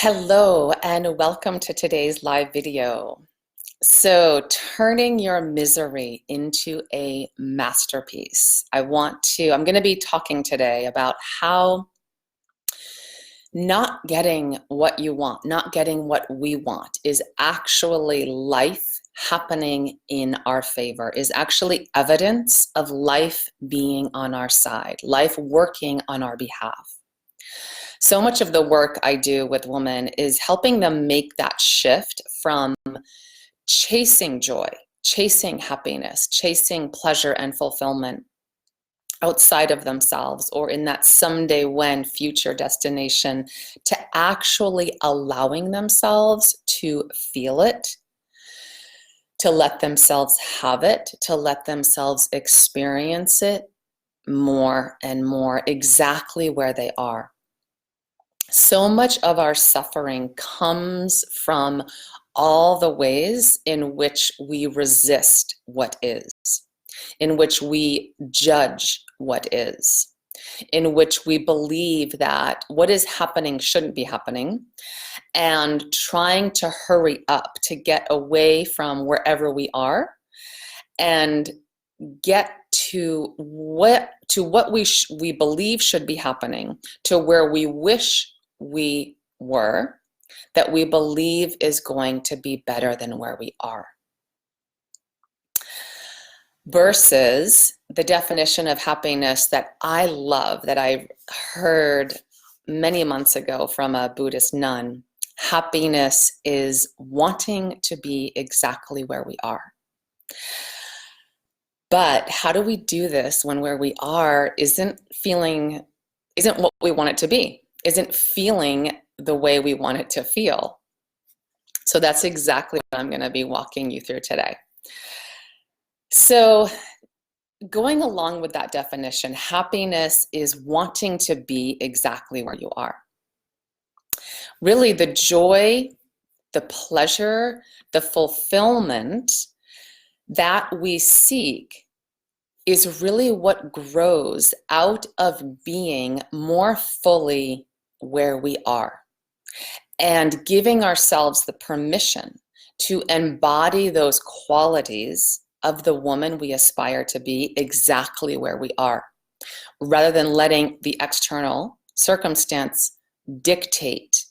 Hello and welcome to today's live video. So, turning your misery into a masterpiece. I'm going to be talking today about how not getting what you want, not getting what we want is actually life happening in our favor, is actually evidence of life being on our side, life working on our behalf. So much of the work I do with women is helping them make that shift from chasing joy, chasing happiness, chasing pleasure and fulfillment outside of themselves or in that someday when future destination, to actually allowing themselves to feel it, to let themselves have it, to let themselves experience it more and more exactly where they are. So much of our suffering comes from all the ways in which we resist what is, in which we judge what is, in which we believe that what is happening shouldn't be happening, and trying to hurry up to get away from wherever we are and get to what we believe should be happening, to where we wish we were, that we believe is going to be better than where we are. Versus the definition of happiness that I love, that I heard many months ago from a Buddhist nun. Happiness is wanting to be exactly where we are. But how do we do this when where we are isn't what we want it to be, isn't feeling the way we want it to feel? So that's exactly what I'm going to be walking you through today. So going along with that definition, happiness is wanting to be exactly where you are. Really, the joy, the pleasure, the fulfillment that we seek is really what grows out of being more fully where we are and giving ourselves the permission to embody those qualities of the woman we aspire to be exactly where we are, rather than letting the external circumstance dictate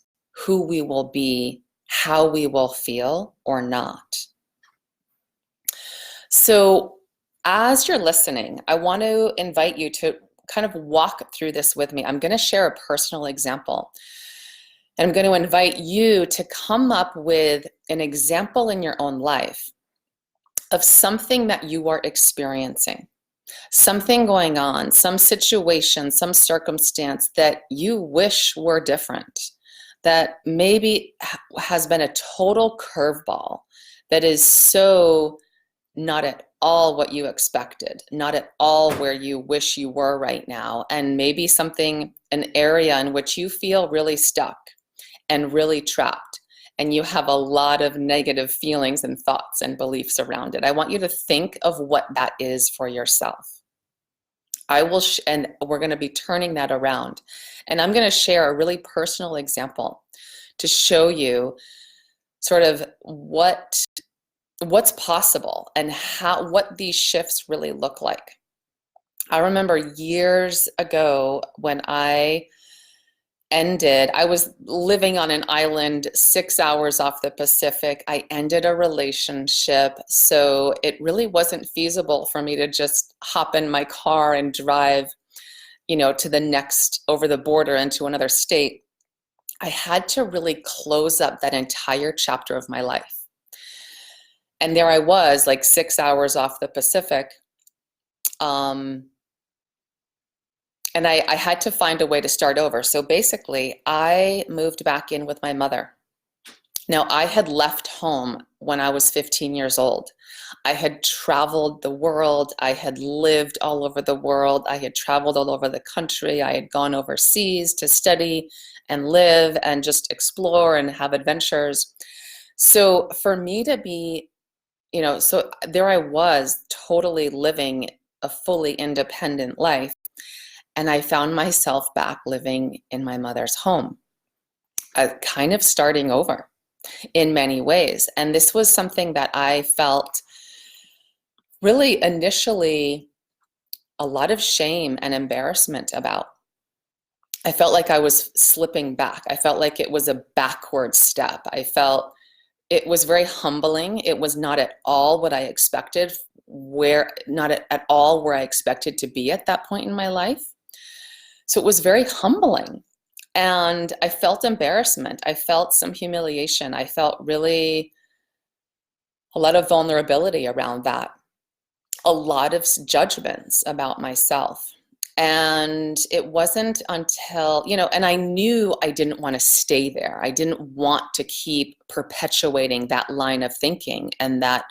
who we will be, how we will feel or not. So as you're listening, I want to invite you to kind of walk through this with me. I'm going to share a personal example. And I'm going to invite you to come up with an example in your own life of something that you are experiencing, something going on, some situation, some circumstance that you wish were different, that maybe has been a total curveball, that is so not at all what you expected, not at all where you wish you were right now, and maybe an area in which you feel really stuck and really trapped, and you have a lot of negative feelings and thoughts and beliefs around it. I want you to think of what that is for yourself. And we're going to be turning that around. And I'm going to share a really personal example to show you sort of what's possible and what these shifts really look like. I remember years ago when I was living on an island 6 hours off the Pacific. I ended a relationship, so it really wasn't feasible for me to just hop in my car and drive, to the next, over the border into another state. I had to really close up that entire chapter of my life. And there I was, like 6 hours off the Pacific. And I had to find a way to start over. So basically, I moved back in with my mother. Now, I had left home when I was 15 years old. I had traveled the world. I had lived all over the world. I had traveled all over the country. I had gone overseas to study and live and just explore and have adventures. So for me to be, so there I was, totally living a fully independent life. And I found myself back living in my mother's home. kind of starting over in many ways. And this was something that I felt really initially a lot of shame and embarrassment about. I felt like I was slipping back. I felt like it was a backward step. I felt it was very humbling. It was not at all what I expected, not at all where I expected to be at that point in my life. So it was very humbling. And I felt embarrassment. I felt some humiliation. I felt really a lot of vulnerability around that, a lot of judgments about myself. And it wasn't until, and I knew I didn't want to stay there. I didn't want to keep perpetuating that line of thinking and that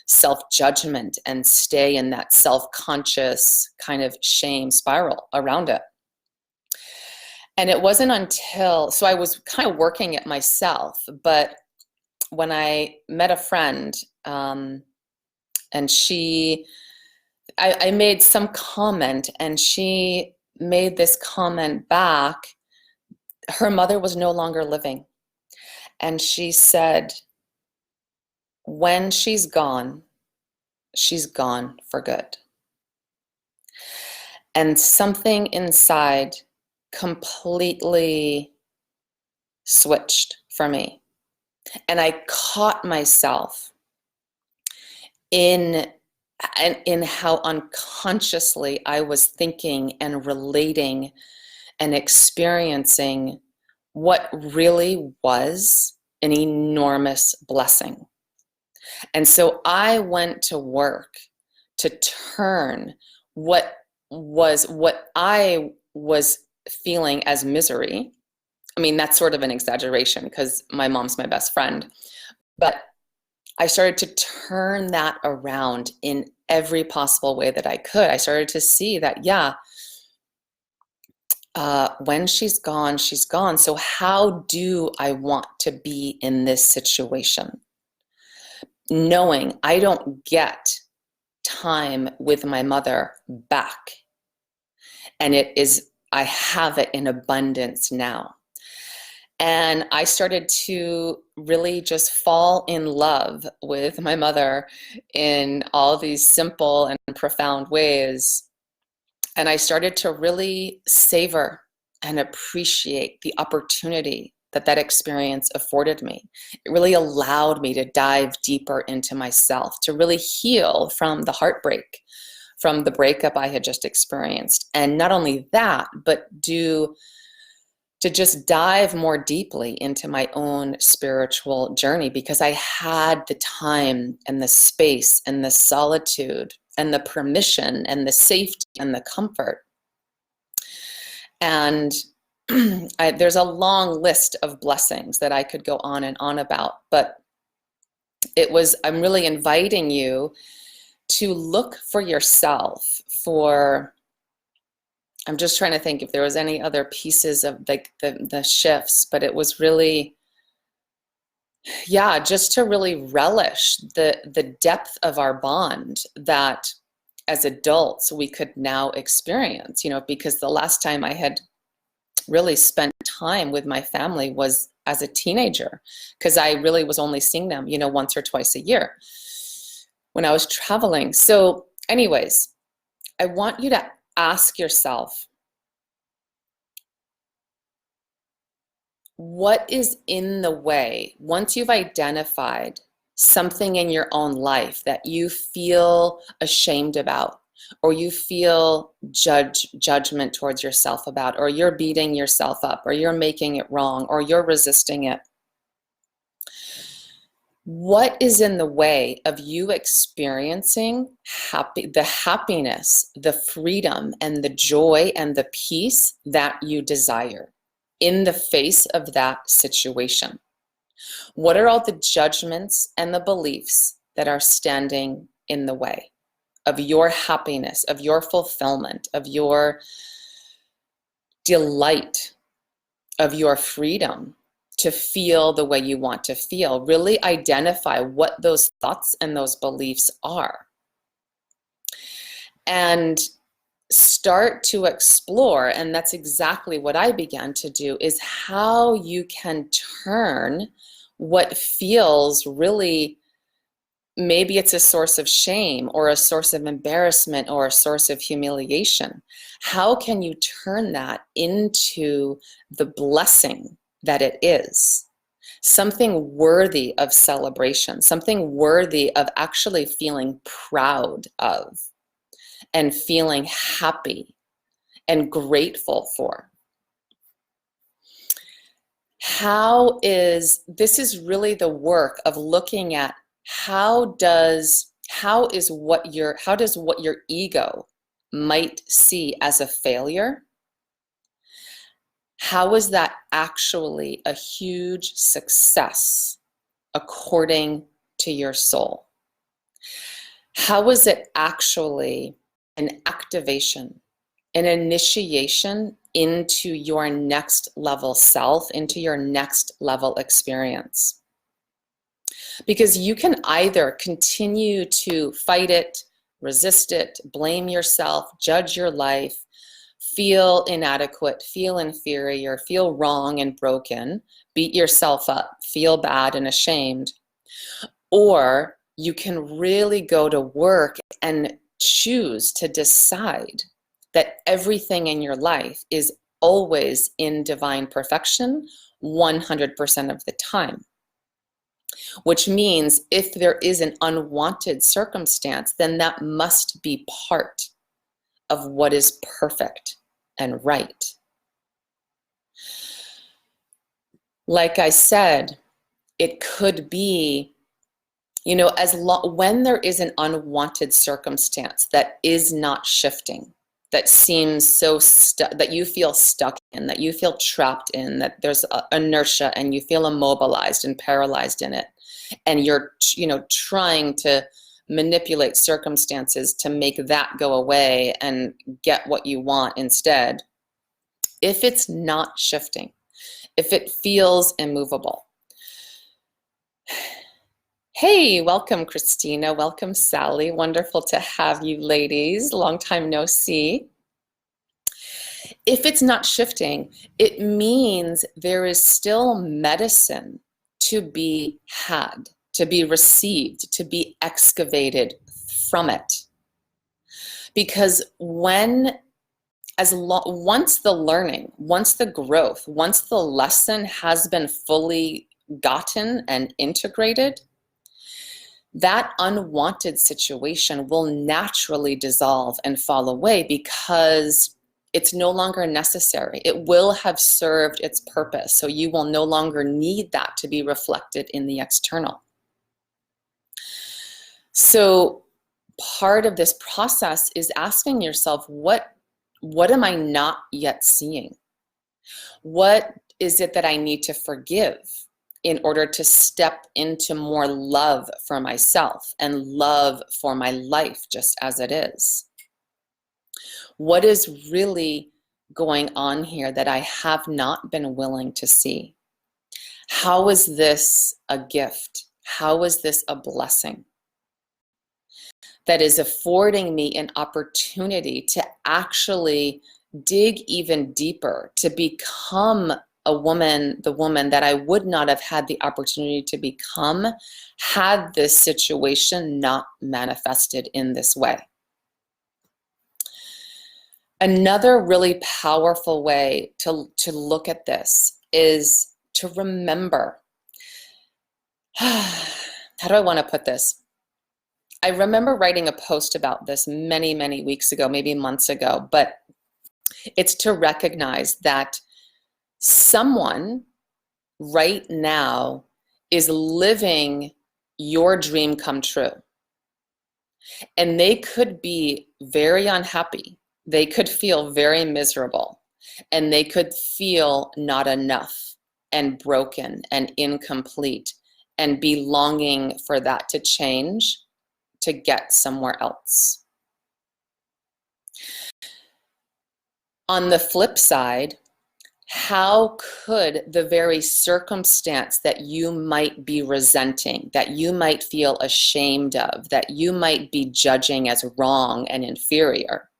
self-judgment and stay in that self-conscious kind of shame spiral around it. And it wasn't until, so I was kind of working it myself, but when I met a friend, and I made some comment and she made this comment back. Her mother was no longer living. And she said, when she's gone for good. And something inside completely switched for me. And I caught myself in how unconsciously I was thinking and relating and experiencing what really was an enormous blessing. And so I went to work to turn what I was feeling as misery. I mean, that's sort of an exaggeration because my mom's my best friend, but I started to turn that around in every possible way that I could. I started to see that, when she's gone, she's gone. So how do I want to be in this situation? Knowing I don't get time with my mother back. And I have it in abundance now. And I started to really just fall in love with my mother in all these simple and profound ways. And I started to really savor and appreciate the opportunity that experience afforded me. It really allowed me to dive deeper into myself, to really heal from the heartbreak, from the breakup I had just experienced. And not only that, but to just dive more deeply into my own spiritual journey, because I had the time and the space and the solitude and the permission and the safety and the comfort. And there's a long list of blessings that I could go on and on about, but I'm really inviting you to look for yourself for, I'm just trying to think if there was any other pieces of the shifts, but it was really, just to really relish the depth of our bond that as adults we could now experience, because the last time I had really spent time with my family was as a teenager, because I really was only seeing them, once or twice a year when I was traveling. So anyways, I want you to ask yourself, what is in the way once you've identified something in your own life that you feel ashamed about, or you feel judgment towards yourself about, or you're beating yourself up, or you're making it wrong, or you're resisting it? What is in the way of you experiencing the happiness, the freedom, and the joy and the peace that you desire in the face of that situation? What are all the judgments and the beliefs that are standing in the way of your happiness, of your fulfillment, of your delight, of your freedom to feel the way you want to feel? Really identify what those thoughts and those beliefs are. And start to explore, and that's exactly what I began to do, is how you can turn what feels really, maybe it's a source of shame or a source of embarrassment or a source of humiliation. How can you turn that into the blessing that it is? Something worthy of celebration, something worthy of actually feeling proud of and feeling happy and grateful for. This is really the work of looking at how does what your ego might see as a failure, how is that actually a huge success according to your soul? How is it actually an activation, an initiation into your next level self, into your next level experience? Because you can either continue to fight it, resist it, blame yourself, judge your life, feel inadequate, feel inferior, feel wrong and broken, beat yourself up, feel bad and ashamed, or you can really go to work and choose to decide that everything in your life is always in divine perfection 100% of the time. Which means if there is an unwanted circumstance, then that must be part of what is perfect and right. Like I said, it could be, when there is an unwanted circumstance that is not shifting, that seems that you feel stuck in, that you feel trapped in, that there's inertia and you feel immobilized and paralyzed in it, and you're trying to manipulate circumstances to make that go away and get what you want instead. If it's not shifting, if it feels immovable. Hey, welcome Christina, welcome Sally, wonderful to have you ladies, long time no see. If it's not shifting, it means there is still medicine to be had, to be received, to be excavated from it. Because once the learning, once the growth, once the lesson has been fully gotten and integrated, that unwanted situation will naturally dissolve and fall away because it's no longer necessary. It will have served its purpose, so you will no longer need that to be reflected in the external. So part of this process is asking yourself, what am I not yet seeing? What is it that I need to forgive in order to step into more love for myself and love for my life just as it is? What is really going on here that I have not been willing to see? How is this a gift? How is this a blessing that is affording me an opportunity to actually dig even deeper, to become the woman that I would not have had the opportunity to become had this situation not manifested in this way? Another really powerful way to look at this is to remember, how do I want to put this? I remember writing a post about this many, many weeks ago, maybe months ago, but it's to recognize that someone right now is living your dream come true. And they could be very unhappy. They could feel very miserable. And they could feel not enough and broken and incomplete and be longing for that to change, to get somewhere else. On the flip side, how could the very circumstance that you might be resenting, that you might feel ashamed of, that you might be judging as wrong and inferior,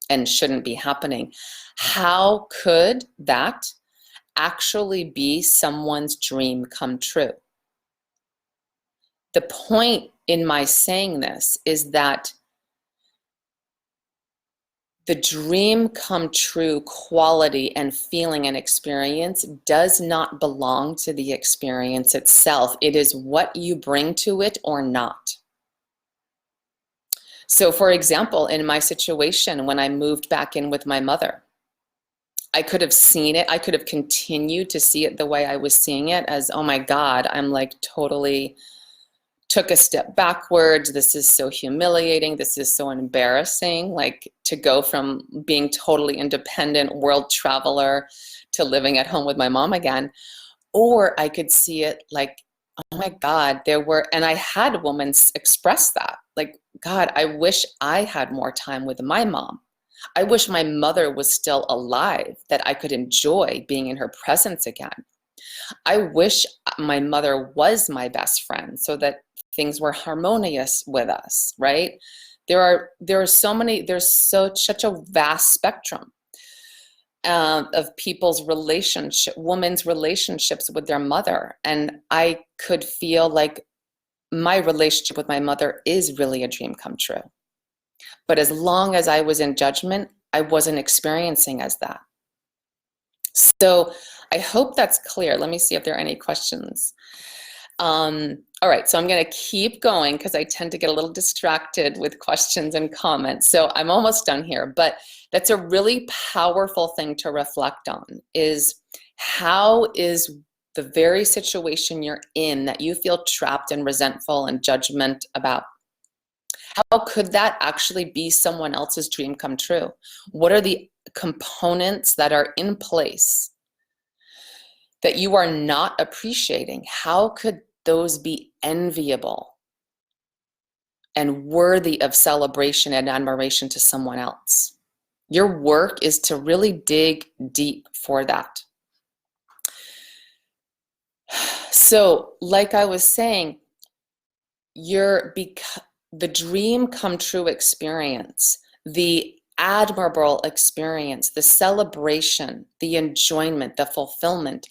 and shouldn't be happening. How could that actually be someone's dream come true? The point in my saying this is that the dream come true quality and feeling and experience does not belong to the experience itself. It is what you bring to it or not. So for example, in my situation, when I moved back in with my mother, I could have seen it. I could have continued to see it the way I was seeing it as, oh my God, I'm like totally took a step backwards. This is so humiliating. This is so embarrassing. Like to go from being totally independent world traveler to living at home with my mom again. Or I could see it like, oh my God, and I had women express that. Like, God, I wish I had more time with my mom. I wish my mother was still alive, that I could enjoy being in her presence again. I wish my mother was my best friend so that things were harmonious with us, right? There's such a vast spectrum of people's women's relationships with their mother. And I could feel like my relationship with my mother is really a dream come true. But as long as I was in judgment, I wasn't experiencing as that. So I hope that's clear. Let me see if there are any questions. All right, so I'm going to keep going because I tend to get a little distracted with questions and comments. So I'm almost done here, but that's a really powerful thing to reflect on, is how is the very situation you're in that you feel trapped and resentful and judgment about, how could that actually be someone else's dream come true? What are the components that are in place that you are not appreciating? How could those be enviable and worthy of celebration and admiration to someone else? Your work is to really dig deep for that. So, like I was saying, the dream come true experience, the admirable experience, the celebration, the enjoyment, the fulfillment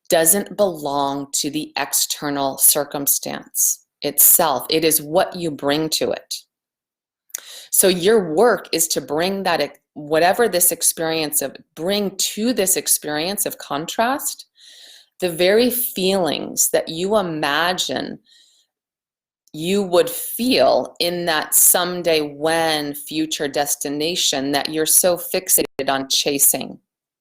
doesn't belong to the external circumstance itself. It is what you bring to it. So your work is to bring that, whatever this experience of, bring to this experience of contrast, the very feelings that you imagine you would feel in that someday when future destination that you're so fixated on chasing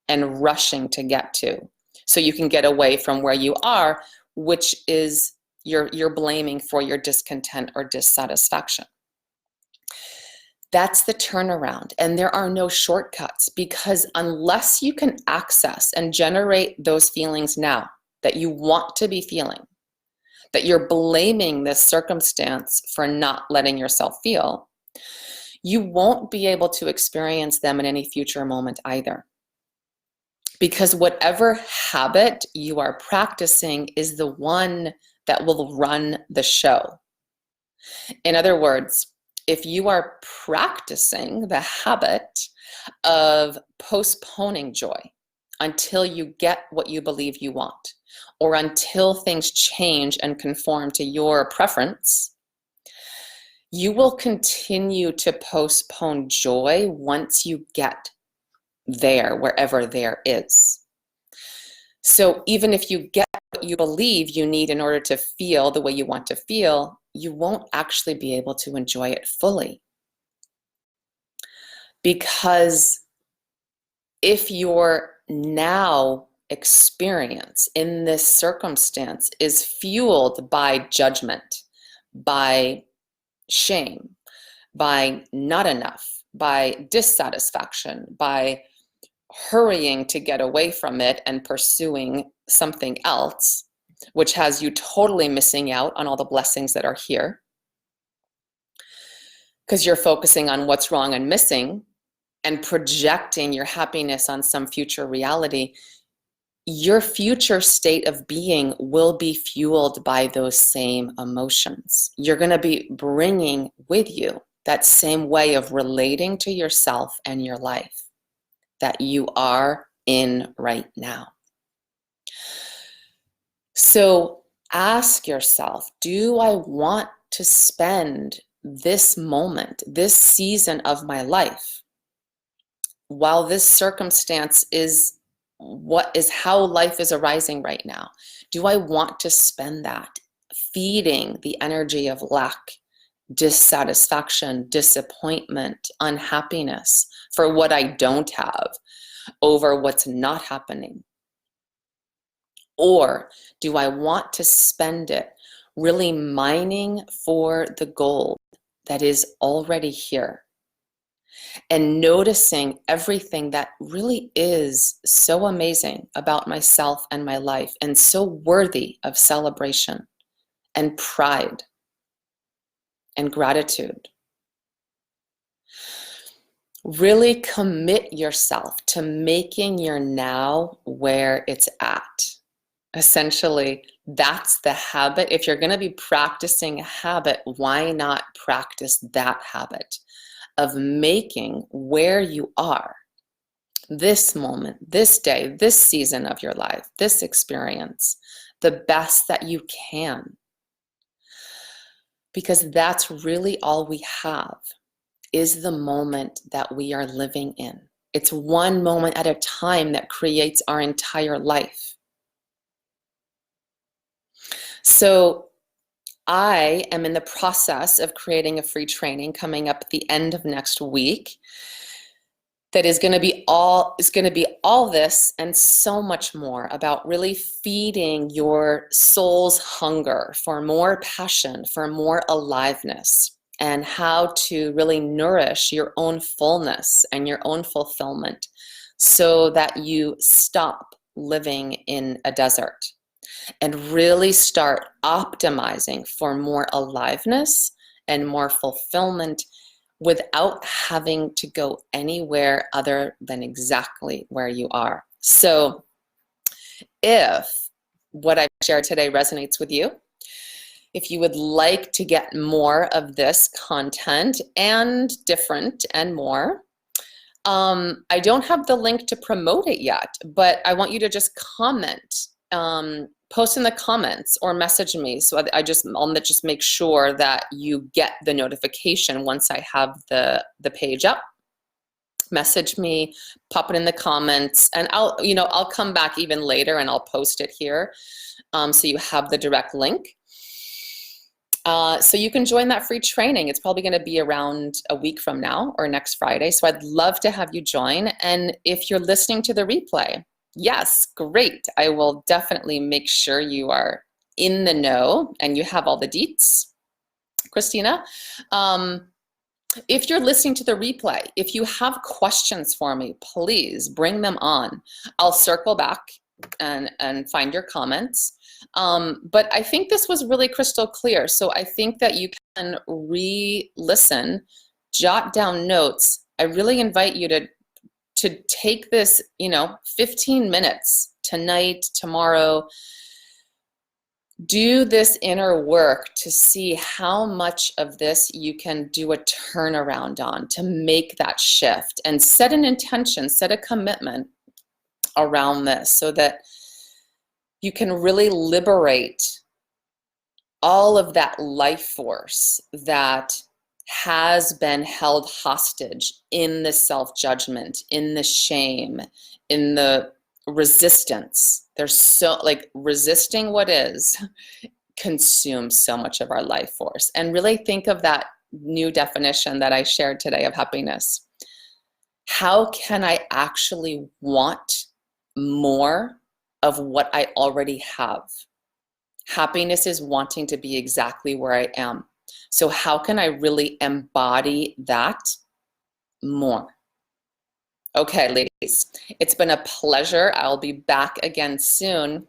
and rushing to get to, so you can get away from where you are, which is you're blaming for your discontent or dissatisfaction. That's the turnaround. And there are no shortcuts, because unless you can access and generate those feelings now that you want to be feeling, that you're blaming this circumstance for not letting yourself feel, you won't be able to experience them in any future moment either. Because whatever habit you are practicing is the one that will run the show. In other words, if you are practicing the habit of postponing joy until you get what you believe you want, or until things change and conform to your preference, you will continue to postpone joy once you get there, wherever there is. So even if you get what you believe you need in order to feel the way you want to feel, you won't actually be able to enjoy it fully. Because if your now experience in this circumstance is fueled by judgment, by shame, by not enough, by dissatisfaction, by hurrying to get away from it and pursuing something else, which has you totally missing out on all the blessings that are here, because you're focusing on what's wrong and missing and projecting your happiness on some future reality, your future state of being will be fueled by those same emotions. You're going to be bringing with you that same way of relating to yourself and your life that you are in right now. So ask yourself, do I want to spend this moment, this season of my life, while this circumstance is how life is arising right now? Do I want to spend that feeding the energy of lack, dissatisfaction, disappointment, unhappiness for what I don't have over what's not happening? Or do I want to spend it really mining for the gold that is already here and noticing everything that really is so amazing about myself and my life and so worthy of celebration and pride and gratitude? Really commit yourself to making your now where it's at. Essentially, that's the habit. If you're going to be practicing a habit, why not practice that habit of making where you are, this moment, this day, this season of your life, this experience, the best that you can? Because that's really all we have, is the moment that we are living in. It's one moment at a time that creates our entire life. So I am in the process of creating a free training coming up at the end of next week that is going to be all this and so much more about really feeding your soul's hunger for more passion, for more aliveness, and how to really nourish your own fullness and your own fulfillment so that you stop living in a desert and really start optimizing for more aliveness and more fulfillment without having to go anywhere other than exactly where you are. So if what I've shared today resonates with you, if you would like to get more of this content and different and more, I don't have the link to promote it yet, but I want you to just comment, post in the comments or message me. So I'll just make sure that you get the notification once I have the page up. Message me, pop it in the comments, and I'll come back even later and I'll post it here, so you have the direct link. So you can join that free training. It's probably going to be around a week from now or next Friday. So I'd love to have you join. And if you're listening to the replay, yes, great. I will definitely make sure you are in the know and you have all the deets, Christina. If you're listening to the replay, if you have questions for me, please bring them on. I'll circle back and find your comments. But I think this was really crystal clear. So I think that you can re-listen, jot down notes. I really invite you to take this, 15 minutes tonight, tomorrow. Do this inner work to see how much of this you can do a turnaround on, to make that shift, and set an intention, set a commitment around this so that you can really liberate all of that life force that has been held hostage in the self-judgment, in the shame, in the resistance. There's resisting what is consumes so much of our life force. And really think of that new definition that I shared today of happiness. How can I actually want more of what I already have? Happiness is wanting to be exactly where I am. So how can I really embody that more? Okay, ladies, it's been a pleasure. I'll be back again soon.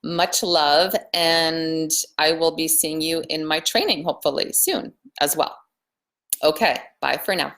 Much love, and I will be seeing you in my training hopefully soon as well. Okay, bye for now.